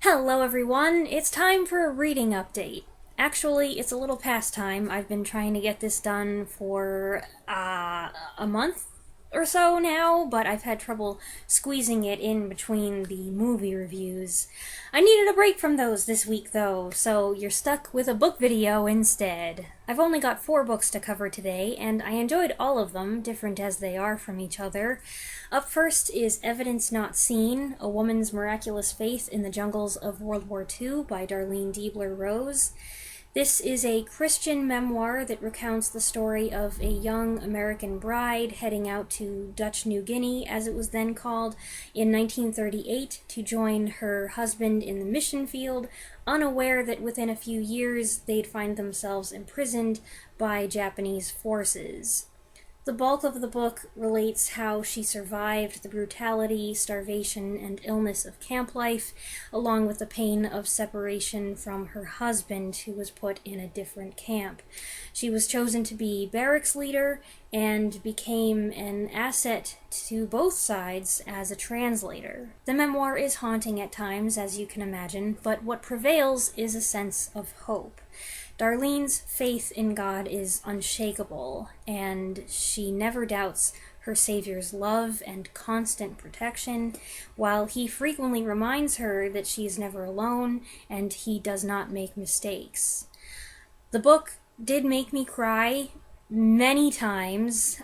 Hello everyone, it's time for a reading update. Actually, it's a little past time. I've been trying to get this done for a month or so now, but I've had trouble squeezing it in between the movie reviews. I needed a break from those this week though, so you're stuck with a book video instead. I've only got 4 books to cover today, and I enjoyed all of them, different as they are from each other. Up first is Evidence Not Seen, A Woman's Miraculous Faith in the Jungles of World War II by Darlene Deibler Rose. This is a Christian memoir that recounts the story of a young American bride heading out to Dutch New Guinea, as it was then called, in 1938 to join her husband in the mission field, unaware that within a few years they'd find themselves imprisoned by Japanese forces. The bulk of the book relates how she survived the brutality, starvation, and illness of camp life, along with the pain of separation from her husband, who was put in a different camp. She was chosen to be barracks leader and became an asset to both sides as a translator. The memoir is haunting at times, as you can imagine, but what prevails is a sense of hope. Darlene's faith in God is unshakable, and she never doubts her Savior's love and constant protection, while he frequently reminds her that she is never alone and he does not make mistakes. The book did make me cry many times,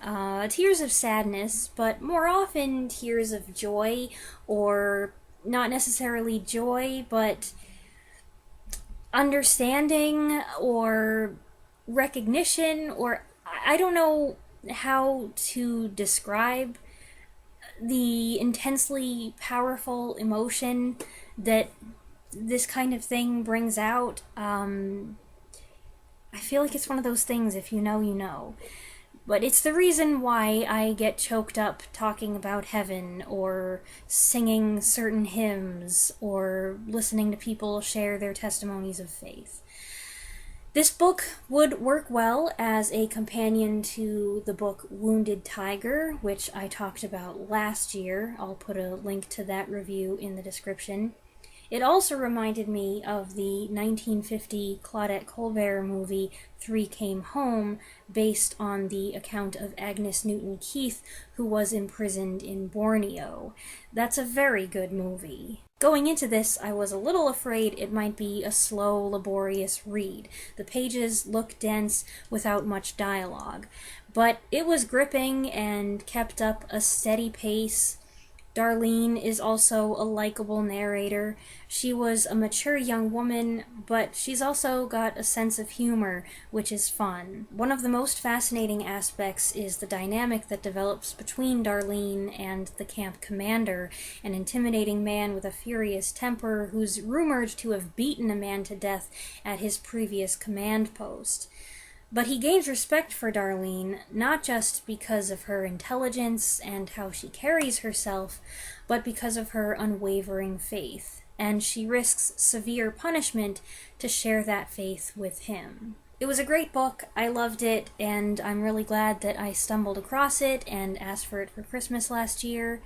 tears of sadness, but more often tears of joy, or not necessarily joy, but understanding or recognition, or I don't know how to describe the intensely powerful emotion that this kind of thing brings out. I feel like it's one of those things, if you know, you know. But it's the reason why I get choked up talking about heaven, or singing certain hymns, or listening to people share their testimonies of faith. This book would work well as a companion to the book Wounded Tiger, which I talked about last year. I'll put a link to that review in the description. It also reminded me of the 1950 Claudette Colbert movie Three Came Home, based on the account of Agnes Newton Keith, who was imprisoned in Borneo. That's a very good movie. Going into this, I was a little afraid it might be a slow, laborious read. The pages look dense without much dialogue, but it was gripping and kept up a steady pace. Darlene is also a likable narrator. She was a mature young woman, but she's also got a sense of humor, which is fun. One of the most fascinating aspects is the dynamic that develops between Darlene and the camp commander, an intimidating man with a furious temper who's rumored to have beaten a man to death at his previous command post. But he gains respect for Darlene, not just because of her intelligence and how she carries herself, but because of her unwavering faith, and she risks severe punishment to share that faith with him. It was a great book, I loved it, and I'm really glad that I stumbled across it and asked for it for Christmas last year.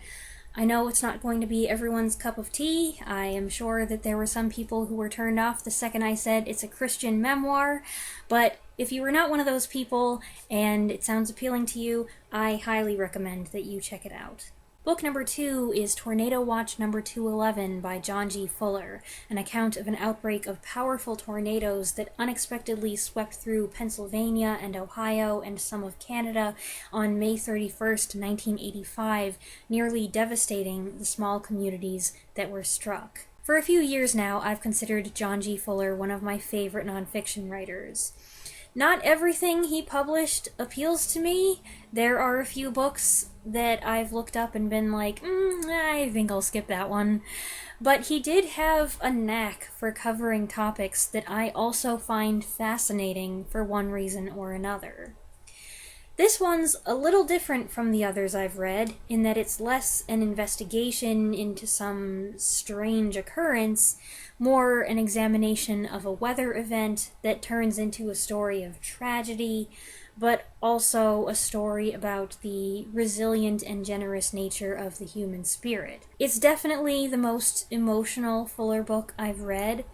I know it's not going to be everyone's cup of tea. I am sure that there were some people who were turned off the second I said it's a Christian memoir, but if you were not one of those people and it sounds appealing to you, I highly recommend that you check it out. Book number 2 is Tornado Watch number 211 by John G. Fuller, an account of an outbreak of powerful tornadoes that unexpectedly swept through Pennsylvania and Ohio and some of Canada on May 31st, 1985, nearly devastating the small communities that were struck. For a few years now, I've considered John G. Fuller one of my favorite nonfiction writers. Not everything he published appeals to me. There are a few books that I've looked up and been like, I think I'll skip that one. But he did have a knack for covering topics that I also find fascinating for one reason or another. This one's a little different from the others I've read, in that it's less an investigation into some strange occurrence, more an examination of a weather event that turns into a story of tragedy, but also a story about the resilient and generous nature of the human spirit. It's definitely the most emotional Fuller book I've read.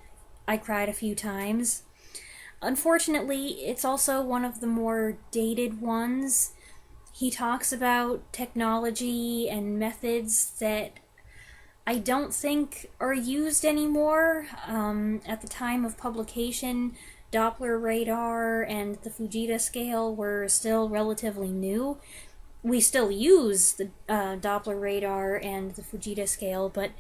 I cried a few times. Unfortunately, it's also one of the more dated ones. He talks about technology and methods that I don't think are used anymore. At the time of publication, Doppler radar and the Fujita scale were still relatively new. We still use the Doppler radar and the Fujita scale, but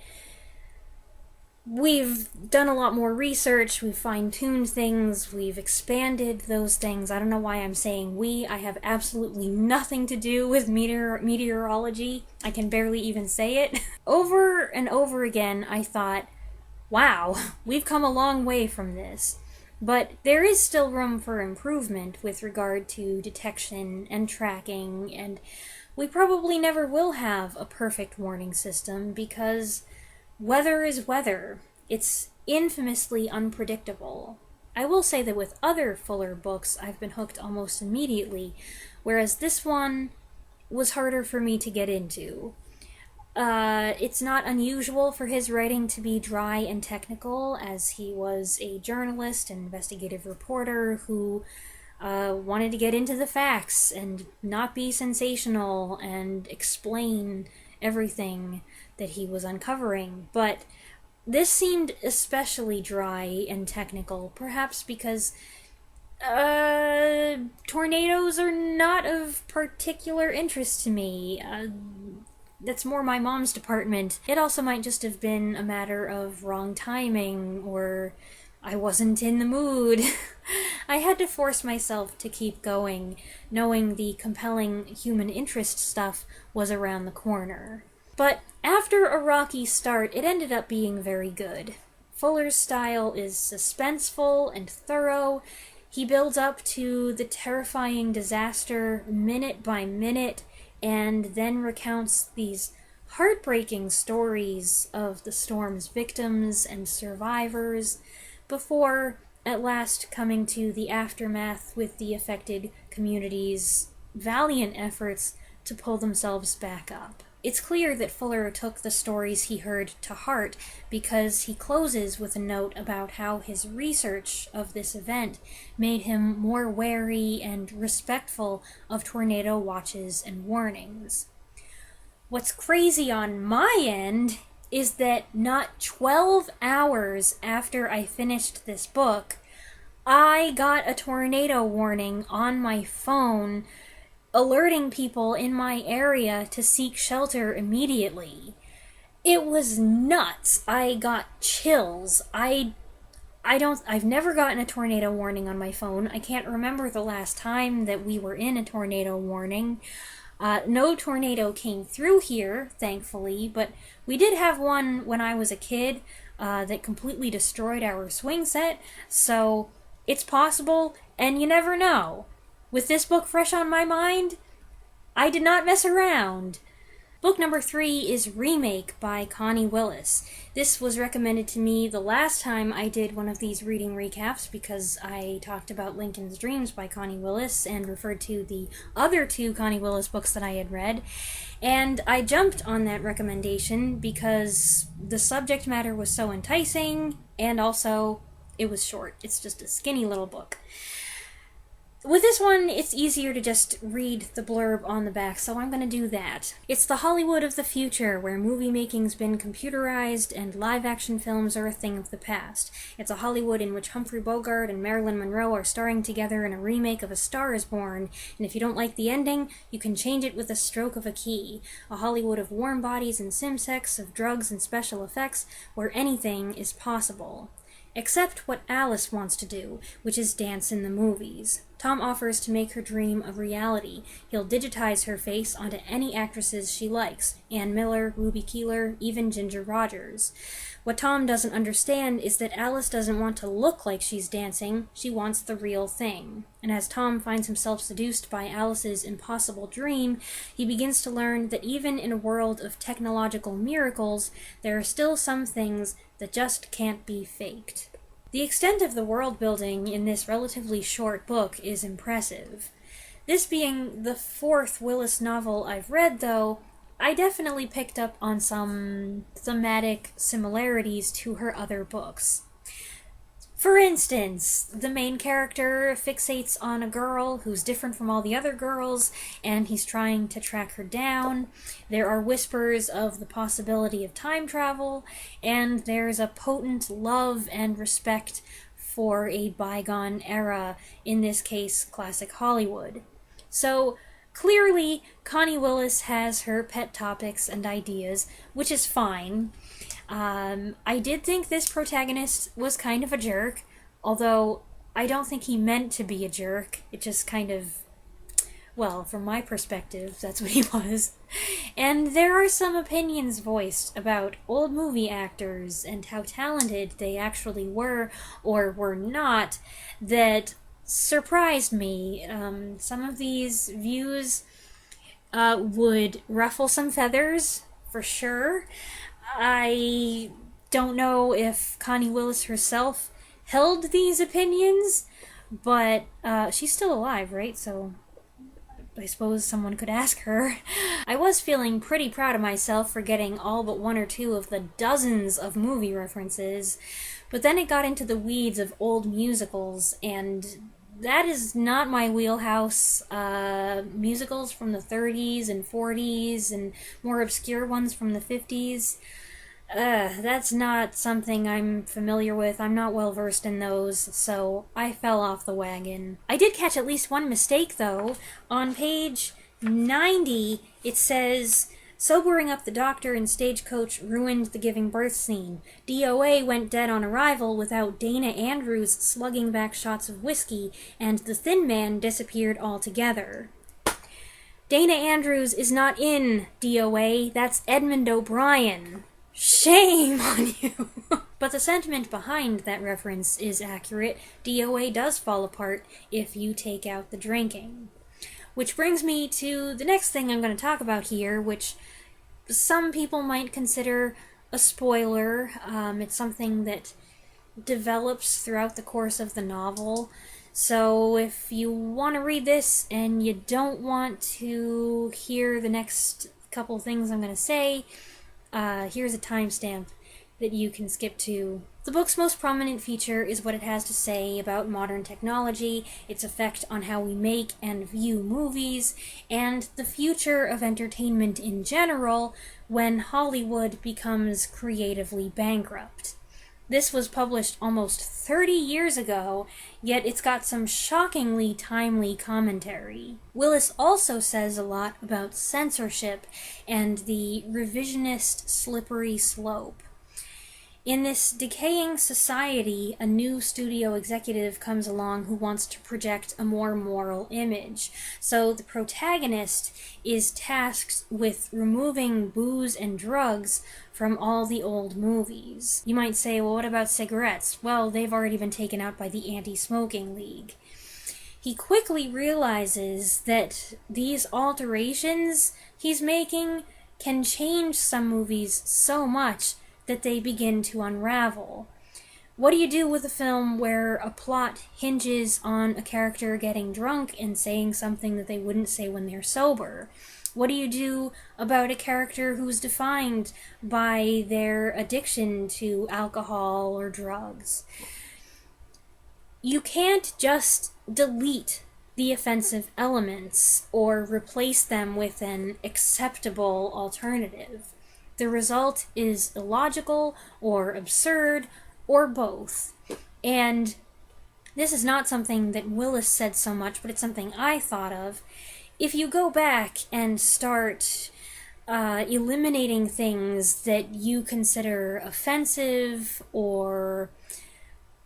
we've done a lot more research, we've fine-tuned things, we've expanded those things. I don't know why I'm saying we. I have absolutely nothing to do with meteorology. I can barely even say it. Over and over again, I thought, wow, we've come a long way from this. But there is still room for improvement with regard to detection and tracking, and we probably never will have a perfect warning system because weather is weather. It's infamously unpredictable. I will say that with other Fuller books, I've been hooked almost immediately, whereas this one was harder for me to get into. It's not unusual for his writing to be dry and technical, as he was a journalist and investigative reporter who wanted to get into the facts and not be sensational and explain everything that he was uncovering. But this seemed especially dry and technical, perhaps because tornadoes are not of particular interest to me. That's more my mom's department. It also might just have been a matter of wrong timing, or I wasn't in the mood. I had to force myself to keep going, knowing the compelling human interest stuff was around the corner. But after a rocky start, it ended up being very good. Fuller's style is suspenseful and thorough. He builds up to the terrifying disaster minute by minute, and then recounts these heartbreaking stories of the storm's victims and survivors, before at last coming to the aftermath with the affected community's valiant efforts to pull themselves back up. It's clear that Fuller took the stories he heard to heart, because he closes with a note about how his research of this event made him more wary and respectful of tornado watches and warnings. What's crazy on my end is that not 12 hours after I finished this book, I got a tornado warning on my phone alerting people in my area to seek shelter immediately. It was nuts. I got chills. I've never gotten a tornado warning on my phone. I can't remember the last time that we were in a tornado warning. No tornado came through here, thankfully, but we did have one when I was a kid that completely destroyed our swing set, so it's possible, and you never know. With this book fresh on my mind, I did not mess around. Book number 3 is Remake by Connie Willis. This was recommended to me the last time I did one of these reading recaps, because I talked about Lincoln's Dreams by Connie Willis and referred to the other 2 Connie Willis books that I had read. And I jumped on that recommendation because the subject matter was so enticing, and also it was short. It's just a skinny little book. With this one, it's easier to just read the blurb on the back, so I'm going to do that. It's the Hollywood of the future, where movie making's been computerized and live-action films are a thing of the past. It's a Hollywood in which Humphrey Bogart and Marilyn Monroe are starring together in a remake of A Star is Born, and if you don't like the ending, you can change it with a stroke of a key. A Hollywood of warm bodies and simsex, of drugs and special effects, where anything is possible. Except what Alice wants to do, which is dance in the movies. Tom offers to make her dream a reality. He'll digitize her face onto any actresses she likes, Ann Miller, Ruby Keeler, even Ginger Rogers. What Tom doesn't understand is that Alice doesn't want to look like she's dancing, she wants the real thing. And as Tom finds himself seduced by Alice's impossible dream, he begins to learn that even in a world of technological miracles, there are still some things that just can't be faked. The extent of the world building in this relatively short book is impressive. This being the fourth Willis novel I've read, though, I definitely picked up on some thematic similarities to her other books. For instance, the main character fixates on a girl who's different from all the other girls, and he's trying to track her down. There are whispers of the possibility of time travel, and there's a potent love and respect for a bygone era, in this case, classic Hollywood. So, clearly, Connie Willis has her pet topics and ideas, which is fine. I did think this protagonist was kind of a jerk, although I don't think he meant to be a jerk. It just kind of, well, from my perspective, that's what he was. And there are some opinions voiced about old movie actors and how talented they actually were or were not that surprised me. Some of these views would ruffle some feathers, for sure. I don't know if Connie Willis herself held these opinions, but she's still alive, right? So I suppose someone could ask her. I was feeling pretty proud of myself for getting all but one or two of the dozens of movie references, but then it got into the weeds of old musicals, and that is not my wheelhouse. Musicals from the 30s and 40s and more obscure ones from the 50s. That's not something I'm familiar with. I'm not well versed in those, so I fell off the wagon. I did catch at least one mistake, though. On page 90, it says, "Sobering up the doctor in Stagecoach ruined the giving birth scene. DOA went dead on arrival without Dana Andrews slugging back shots of whiskey, and the Thin Man disappeared altogether." Dana Andrews is not in DOA, that's Edmund O'Brien. Shame on you! But the sentiment behind that reference is accurate. DOA does fall apart if you take out the drinking. Which brings me to the next thing I'm going to talk about here, which some people might consider a spoiler. It's something that develops throughout the course of the novel. So if you want to read this and you don't want to hear the next couple things I'm going to say, here's a timestamp that you can skip to. The book's most prominent feature is what it has to say about modern technology, its effect on how we make and view movies, and the future of entertainment in general when Hollywood becomes creatively bankrupt. This was published almost 30 years ago, yet it's got some shockingly timely commentary. Willis also says a lot about censorship and the revisionist slippery slope. In this decaying society, a new studio executive comes along who wants to project a more moral image. So the protagonist is tasked with removing booze and drugs from all the old movies. You might say, well, what about cigarettes? Well, they've already been taken out by the Anti-Smoking League. He quickly realizes that these alterations he's making can change some movies so much that they begin to unravel. What do you do with a film where a plot hinges on a character getting drunk and saying something that they wouldn't say when they're sober? What do you do about a character who's defined by their addiction to alcohol or drugs? You can't just delete the offensive elements or replace them with an acceptable alternative. The result is illogical or absurd or both. And this is not something that Willis said so much, but it's something I thought of. If you go back and start eliminating things that you consider offensive or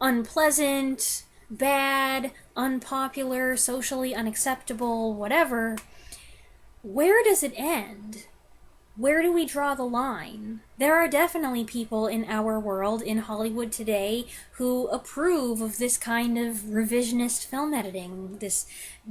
unpleasant, bad, unpopular, socially unacceptable, whatever, where does it end? Where do we draw the line? There are definitely people in our world, in Hollywood today, who approve of this kind of revisionist film editing, this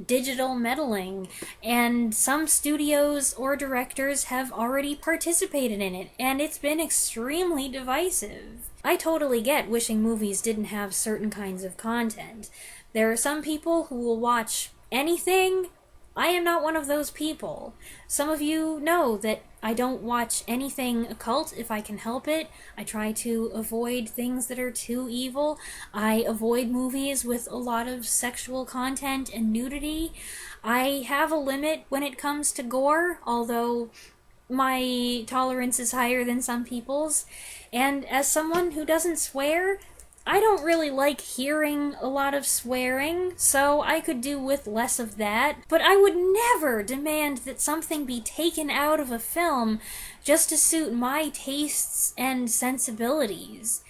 digital meddling, and some studios or directors have already participated in it, and it's been extremely divisive. I totally get wishing movies didn't have certain kinds of content. There are some people who will watch anything I am not one of those people. Some of you know that I don't watch anything occult if I can help it. I try to avoid things that are too evil. I avoid movies with a lot of sexual content and nudity. I have a limit when it comes to gore, although my tolerance is higher than some people's. And as someone who doesn't swear, I don't really like hearing a lot of swearing, so I could do with less of that, but I would never demand that something be taken out of a film just to suit my tastes and sensibilities.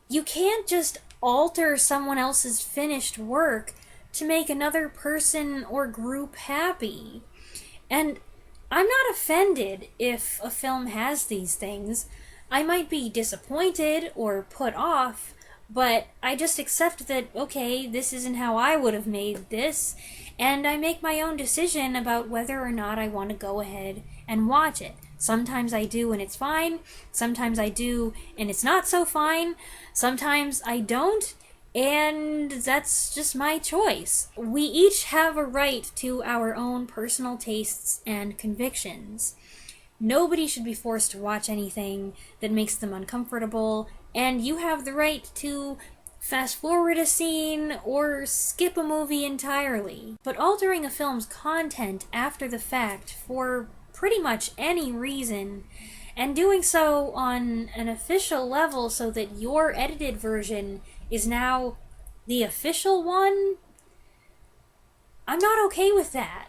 You can't just alter someone else's finished work to make another person or group happy. And I'm not offended if a film has these things. I might be disappointed or put off, but I just accept that, okay, this isn't how I would have made this, and I make my own decision about whether or not I want to go ahead and watch it. Sometimes I do and it's fine, sometimes I do and it's not so fine, sometimes I don't, and that's just my choice. We each have a right to our own personal tastes and convictions. Nobody should be forced to watch anything that makes them uncomfortable, and you have the right to fast forward a scene or skip a movie entirely. But altering a film's content after the fact for pretty much any reason, and doing so on an official level so that your edited version is now the official one, I'm not okay with that.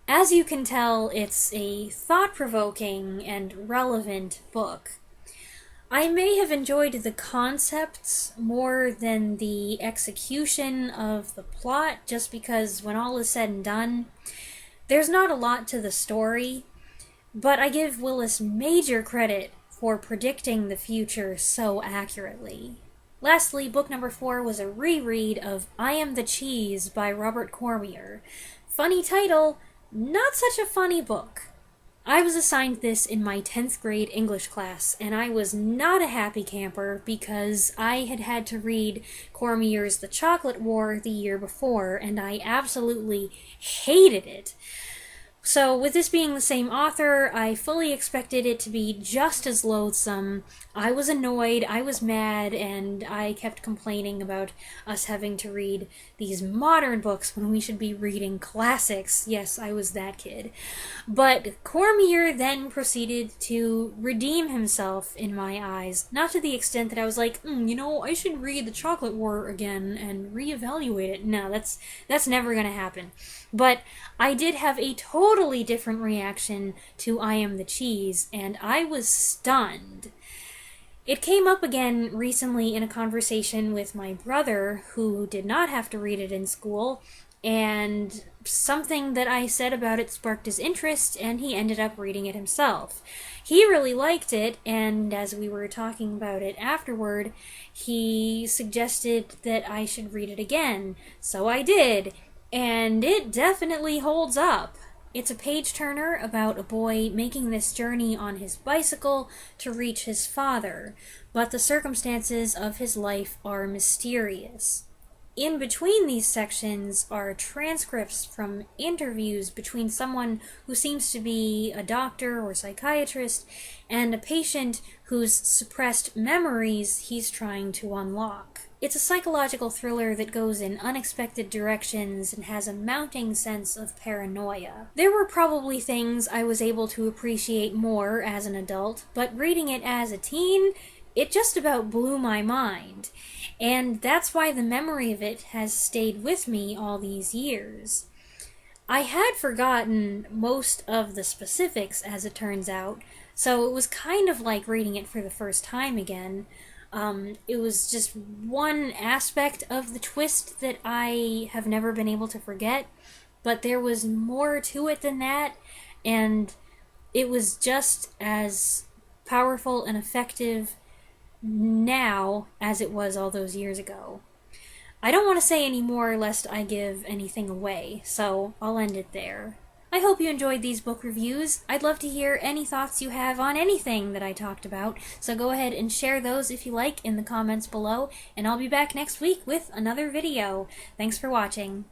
As you can tell, it's a thought-provoking and relevant book. I may have enjoyed the concepts more than the execution of the plot, just because when all is said and done, there's not a lot to the story, but I give Willis major credit for predicting the future so accurately. Lastly, book number 4 was a reread of I Am the Cheese by Robert Cormier. Funny title, not such a funny book. I was assigned this in my 10th grade English class, and I was not a happy camper because I had had to read Cormier's The Chocolate War the year before, and I absolutely hated it. So, with this being the same author, I fully expected it to be just as loathsome. I was annoyed, I was mad, and I kept complaining about us having to read these modern books when we should be reading classics. Yes, I was that kid. But Cormier then proceeded to redeem himself in my eyes. Not to the extent that I was like, I should read The Chocolate War again and reevaluate it. No, that's never gonna happen. But I did have a totally different reaction to I Am the Cheese, and I was stunned. It came up again recently in a conversation with my brother, who did not have to read it in school, and something that I said about it sparked his interest, and he ended up reading it himself. He really liked it, and as we were talking about it afterward, he suggested that I should read it again. So I did, and it definitely holds up. It's a page-turner about a boy making this journey on his bicycle to reach his father, but the circumstances of his life are mysterious. In between these sections are transcripts from interviews between someone who seems to be a doctor or psychiatrist and a patient whose suppressed memories he's trying to unlock. It's a psychological thriller that goes in unexpected directions and has a mounting sense of paranoia. There were probably things I was able to appreciate more as an adult, but reading it as a teen, it just about blew my mind. And that's why the memory of it has stayed with me all these years. I had forgotten most of the specifics, as it turns out, so it was kind of like reading it for the first time again. It was just one aspect of the twist that I have never been able to forget, but there was more to it than that, and it was just as powerful and effective now as it was all those years ago. I don't want to say any more lest I give anything away, so I'll end it there. I hope you enjoyed these book reviews. I'd love to hear any thoughts you have on anything that I talked about, so go ahead and share those if you like in the comments below, and I'll be back next week with another video. Thanks for watching.